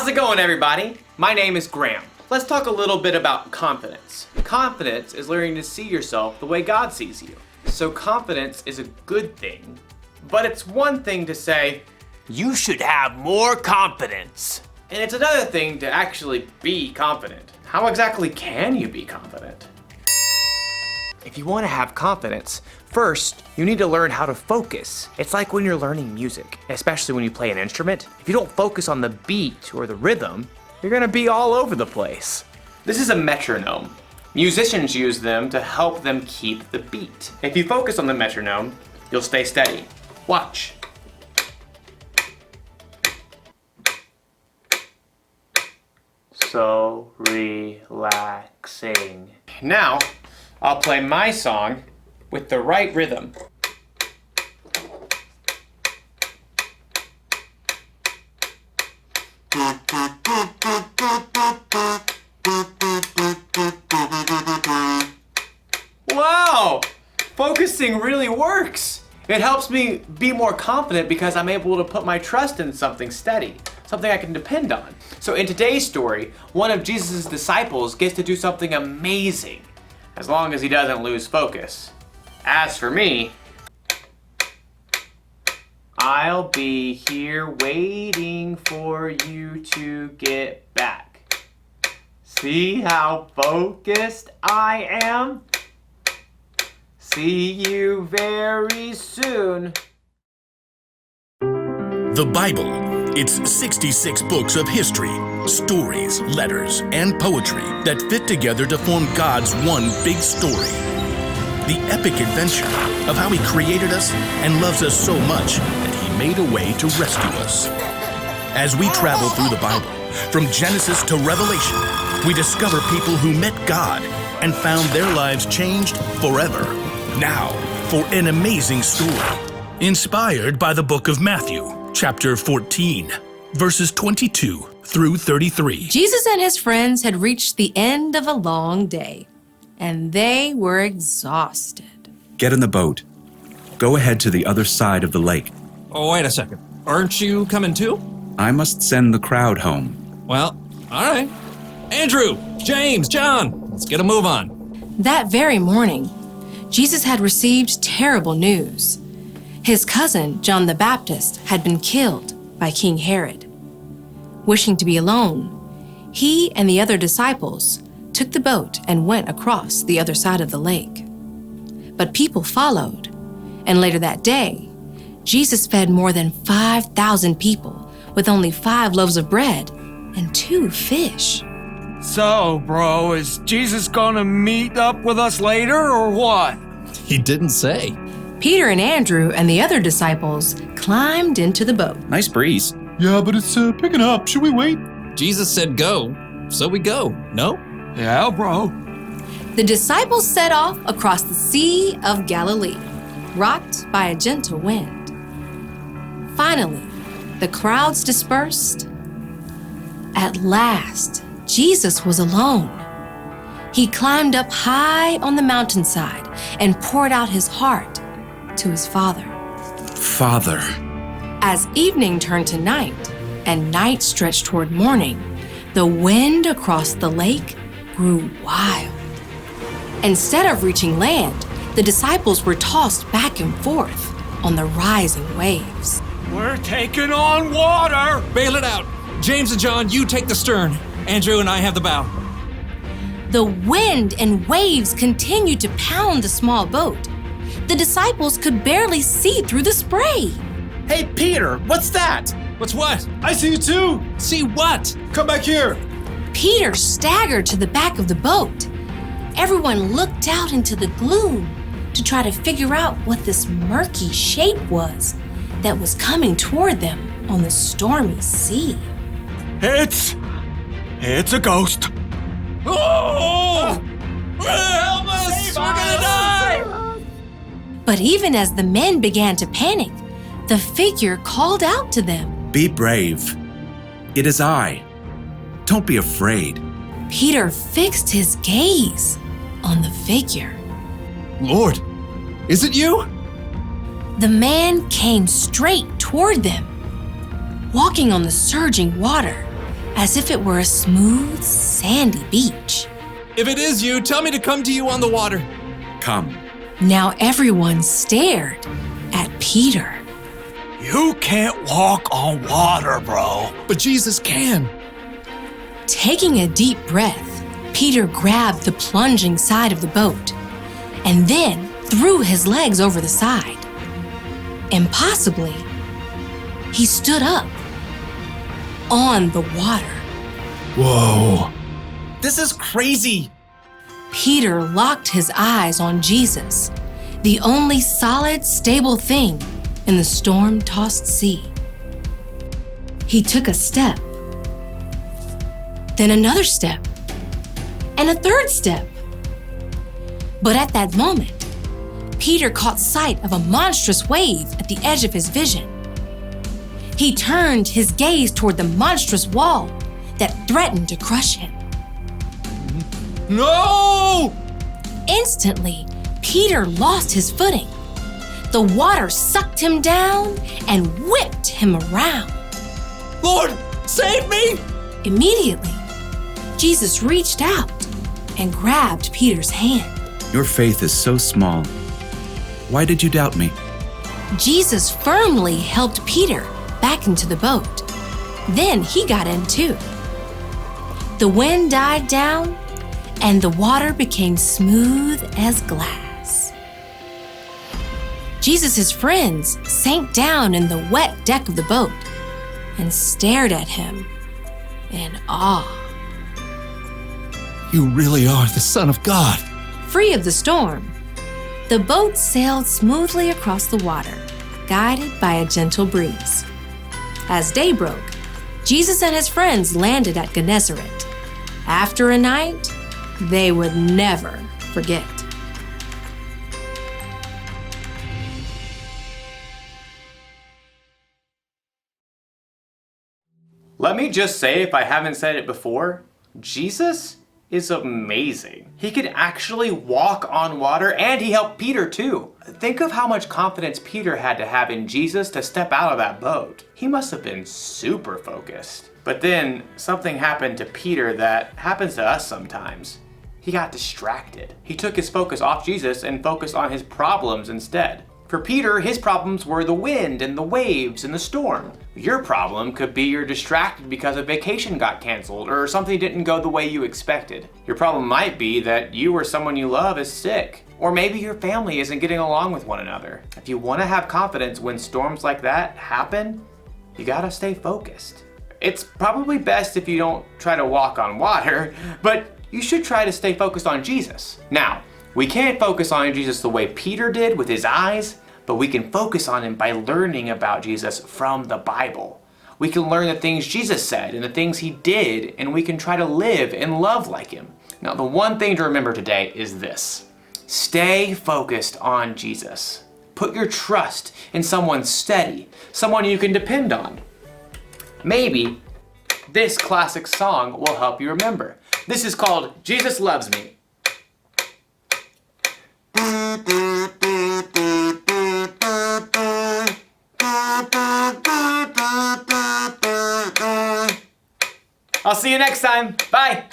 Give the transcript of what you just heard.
How's it going, everybody? My name is Graham. Let's talk a little bit about confidence. Confidence is learning to see yourself the way God sees you. So confidence is a good thing, but it's one thing to say, you should have more confidence. And it's another thing to actually be confident. How exactly can you be confident? If you want to have confidence, first, you need to learn how to focus. It's like when you're learning music, especially when you play an instrument. If you don't focus on the beat or the rhythm, you're gonna be all over the place. This is a metronome. Musicians use them to help them keep the beat. If you focus on the metronome, you'll stay steady. Watch. So relaxing. Now, I'll play my song with the right rhythm. Wow! Focusing really works. It helps me be more confident because I'm able to put my trust in something steady, something I can depend on. So in today's story, one of Jesus' disciples gets to do something amazing, as long as he doesn't lose focus. As for me, I'll be here waiting for you to get back. See how focused I am? See you very soon. The Bible. It's 66 books of history, stories, letters, and poetry that fit together to form God's one big story. The epic adventure of how He created us and loves us so much that He made a way to rescue us. As we travel through the Bible, from Genesis to Revelation, we discover people who met God and found their lives changed forever. Now, for an amazing story, inspired by the book of Matthew, chapter 14, verses 22 through 33. Jesus and his friends had reached the end of a long day, and they were exhausted. Get in the boat. Go ahead to the other side of the lake. Oh, wait a second. Aren't you coming too? I must send the crowd home. Well, all right. Andrew, James, John, let's get a move on. That very morning, Jesus had received terrible news. His cousin, John the Baptist, had been killed by King Herod. Wishing to be alone, he and the other disciples took the boat and went across the other side of the lake. But people followed, and later that day, Jesus fed more than 5,000 people with only 5 loaves of bread and 2 fish. So, bro, is Jesus gonna meet up with us later or what? He didn't say. Peter and Andrew and the other disciples climbed into the boat. Nice breeze. Yeah, but it's picking up. Should we wait? Jesus said go, so we go, no? Yeah, bro. The disciples set off across the Sea of Galilee, rocked by a gentle wind. Finally, the crowds dispersed. At last, Jesus was alone. He climbed up high on the mountainside and poured out his heart to his Father. Father. As evening turned to night and night stretched toward morning, the wind across the lake grew wild. Instead of reaching land, the disciples were tossed back and forth on the rising waves. We're taking on water! Bail it out. James and John, you take the stern. Andrew and I have the bow. The wind and waves continued to pound the small boat. The disciples could barely see through the spray. Hey, Peter, what's that? What's what? I see you too. See what? Come back here. Peter staggered to the back of the boat. Everyone looked out into the gloom to try to figure out what this murky shape was that was coming toward them on the stormy sea. It's a ghost. Oh! Help us! We're gonna die! But even as the men began to panic, the figure called out to them. Be brave. It is I. Don't be afraid. Peter fixed his gaze on the figure. Lord, is it you? The man came straight toward them. Walking on the surging water, as if it were a smooth, sandy beach. If it is you, tell me to come to you on the water. Come. Now everyone stared at Peter. You can't walk on water, bro. But Jesus can. Taking a deep breath, Peter grabbed the plunging side of the boat and then threw his legs over the side. Impossibly, he stood up on the water. Whoa. This is crazy. Peter locked his eyes on Jesus, the only solid, stable thing in the storm-tossed sea. He took a step, then another step, and a third step. But at that moment, Peter caught sight of a monstrous wave at the edge of his vision. He turned his gaze toward the monstrous wall that threatened to crush him. No! Instantly, Peter lost his footing. The water sucked him down and whipped him around. Lord, save me! Immediately, Jesus reached out and grabbed Peter's hand. Your faith is so small. Why did you doubt me? Jesus firmly helped Peter back into the boat. Then he got in too. The wind died down and the water became smooth as glass. Jesus' friends sank down in the wet deck of the boat and stared at him in awe. You really are the Son of God. Free of the storm, the boat sailed smoothly across the water, guided by a gentle breeze. As day broke, Jesus and his friends landed at Gennesaret. After a night they would never forget. Let me just say, if I haven't said it before, Jesus is amazing. He could actually walk on water, and he helped Peter too. Think of how much confidence Peter had to have in Jesus to step out of that boat. He must have been super focused. But then something happened to Peter that happens to us sometimes. He got distracted. He took his focus off Jesus and focused on his problems instead. For Peter, his problems were the wind and the waves and the storm. Your problem could be you're distracted because a vacation got canceled or something didn't go the way you expected. Your problem might be that you or someone you love is sick. Or maybe your family isn't getting along with one another. If you want to have confidence when storms like that happen, you gotta stay focused. It's probably best if you don't try to walk on water, but you should try to stay focused on Jesus. Now, we can't focus on Jesus the way Peter did with his eyes, but we can focus on him by learning about Jesus from the Bible. We can learn the things Jesus said and the things he did, and we can try to live and love like him. Now, the one thing to remember today is this: stay focused on Jesus. Put your trust in someone steady, someone you can depend on. Maybe this classic song will help you remember. This is called Jesus Loves Me. I'll see you next time. Bye.